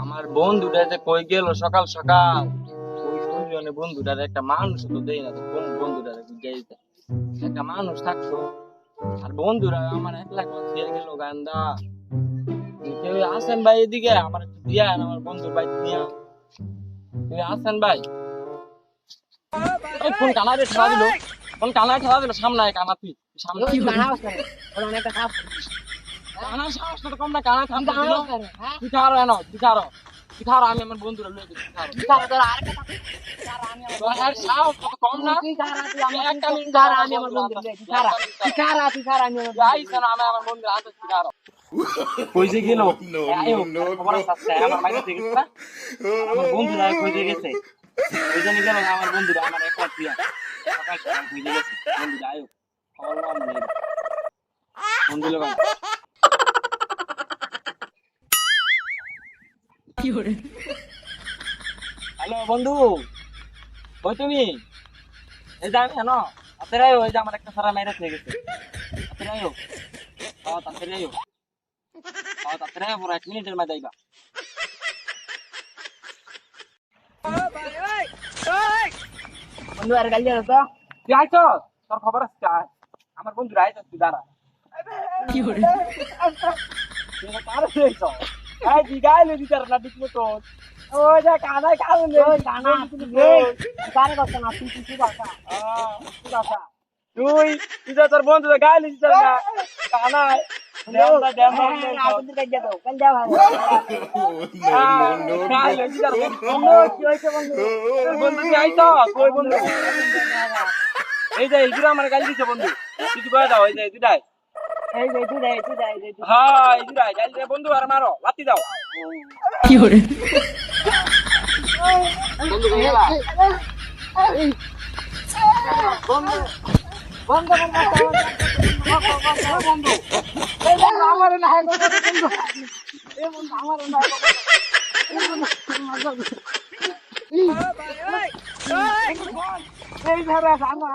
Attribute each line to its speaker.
Speaker 1: আমার বন্ধুটা যে কই গেল সকাল সকাল, ওই সুজনে বন্ধুটার একটা মানুষ তো দেই না, কোন বন্ধুটার বুঝাইতে একটা মানুষ থাকতো। আর বন্ধুরা আমার একলা দিয়ে গেল গান্দা। কেউ আসেন ভাই এদিকে, আমার একটু দিয়া আমার বন্ধুর ভাই দিয়া তুই আসেন ভাই। কোন কানারে ঠেলা দিল, কোন কানারে ঠেলা দিল, সামনে কানা তুই সামনে কি কানা সাহস তো কম না, কানা থাম দিল। তুই খারো এনো, তুই খারো, তুই খারো, আমি আমার বন্ধুরা লয়ে গেছি, তুই খারো তোর আর সাহস কত কম না। তুই একটা মিনিট আমি আমার বন্ধুরা আমি আমার বন্ধুরা হাতে তুই খারো। কই যে গেল খবর আছে আমার বাইরে থেকে গেছে না, আমার বন্ধুরা কই যে গেছে, ওই জন্য গেল আমার বন্ধুরা আমার একটা প্রিয়া সকাল সকাল কই যে গেছে বন্ধুরা আয়ো খবর নাম নেই বন্ধু লোক। হ্যালো বন্ধু, ওই তুমি এই যে আমি হ্যাঁ তাড়াতাড়ি ওই যে আমার একটা সারা মেরে থেকে গেছে, তাড়াতাড়ি আয়ো, তাড়াতাড়ি আয়ো, তাড়াতাড়ি আয়ো, পুরো 1 মিনিটের মধ্যে আইবা।
Speaker 2: বন্ধু আর গালি দাও তো
Speaker 1: তুই আইছ, তোর খবর আছে আমার বন্ধুরা আইছ, তুই দাঁড়া কি করে কারে আইছ আই দিগাইলে দিতার না ঠিক মতো। ওই যে কানাই কানে
Speaker 2: ওই গানা এই কারে কথা না তুই তুই বাসা তুই বাসা
Speaker 1: তুই তুই তোর বন্ধুরা গাইলে দিতার না কানাই দেমা দেমা
Speaker 2: আপনি কাজ দাও কাল দাও
Speaker 1: গাইলে দিতার
Speaker 2: বন্ধু কি হইছে বন্ধু
Speaker 1: বন্ধু তুই আইছ কই বন্ধু, এই যে ইগুরা আমার গালি দিছে বন্ধু, তুই কই দাও, এই যে দুটাই
Speaker 2: এই যে তুই দেই
Speaker 1: হ্যাঁ ইগুরা গালি দে বন্ধু, আর মারো লাত্তি দাও
Speaker 2: কি করে
Speaker 1: বন্ধু কই গেলা
Speaker 2: বন্ধু বন্ধু বন্ধু এই বন্ধু আমার না হয় বন্ধু এই বন্ধু আমার না হয় এই ধরে আমরা